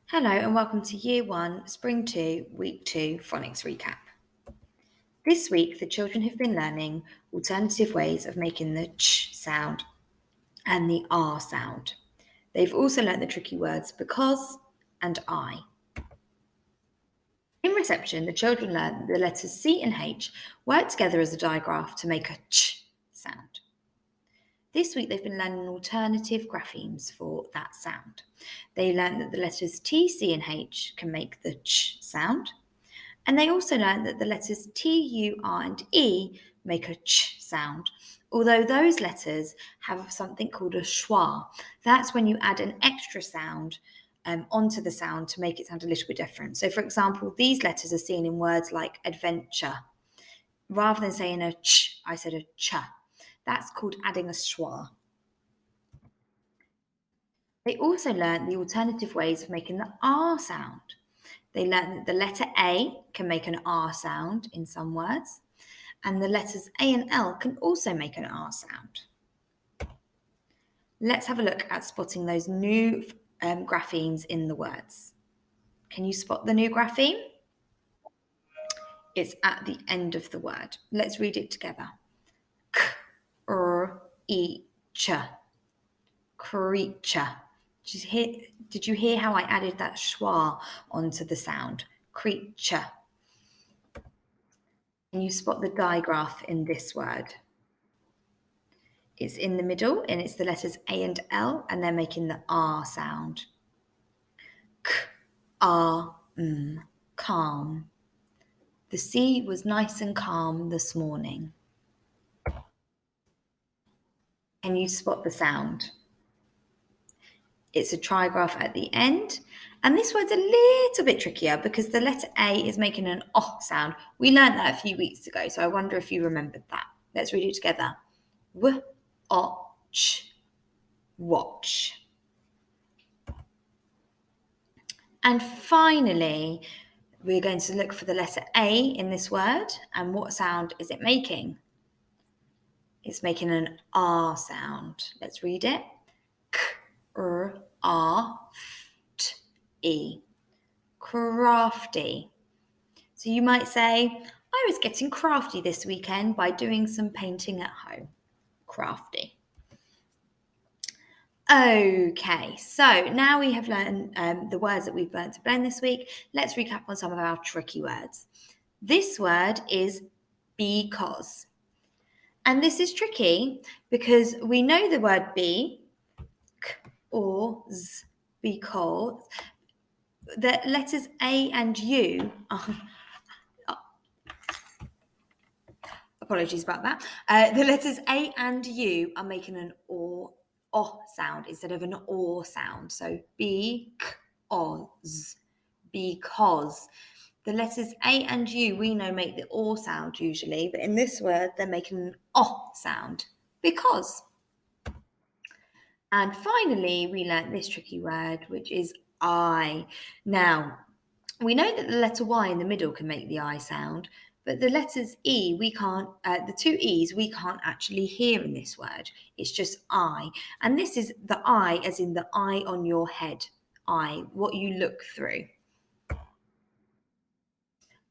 Hello and welcome to Year 1, Spring 2, Week 2 Phonics Recap. This week the children have been learning alternative ways of making the ch sound and the r sound. They've also learnt the tricky words because and I. In reception, the children learnt that the letters C and H work together as a digraph to make a ch sound. This week they've been learning alternative graphemes for that sound. They learned that the letters T, C and H can make the ch sound. And they also learned that the letters T, U, R and E make a ch sound, although those letters have something called a schwa. That's when you add an extra sound onto the sound to make it sound a little bit different. So for example, these letters are seen in words like adventure. Rather than saying a ch, I said a ch. That's called adding a schwa. They also learnt the alternative ways of making the R sound. They learnt that the letter A can make an R sound in some words, and the letters A and L can also make an R sound. Let's have a look at spotting those new graphemes in the words. Can you spot the new grapheme? It's at the end of the word. Let's read it together. K, R, E, ch. Creature. Did you hear how I added that schwa onto the sound? Creature. Can you spot the digraph in this word? It's in the middle and it's the letters A and L and they're making the R sound. K, R, calm. The sea was nice and calm this morning. Can you spot the sound? It's a trigraph at the end. And this word's a little bit trickier because the letter A is making an oh sound. We learned that a few weeks ago, so I wonder if you remembered that. Let's read it together. W, o, ch, watch. And finally, we're going to look for the letter A in this word. And what sound is it making? It's making an R sound. Let's read it. K, R, R, T, E. Crafty. So you might say, I was getting crafty this weekend by doing some painting at home. Crafty. Okay, so now we have learned the words that we've learned to blend this week. Let's recap on some of our tricky words. This word is because. And this is tricky because we know the word be, k, or z, because the letters A and U are, apologies about that. The letters A and U are making an o sound instead of an or sound. So because. The letters A and U we know make the or sound usually, but in this word they're making an o sound. Because. And finally, we learnt this tricky word, which is I. Now, we know that the letter Y in the middle can make the I sound, but the letters E, we can't, the two E's we can't actually hear in this word. It's just I. And this is the I as in the eye on your head. I, what you look through.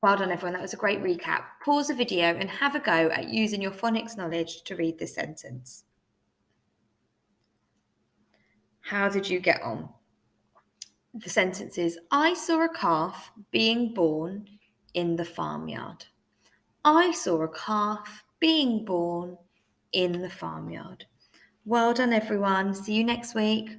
Well done, everyone. That was a great recap. Pause the video and have a go at using your phonics knowledge to read this sentence. How did you get on? The sentence is, I saw a calf being born in the farmyard. I saw a calf being born in the farmyard. Well done, everyone. See you next week.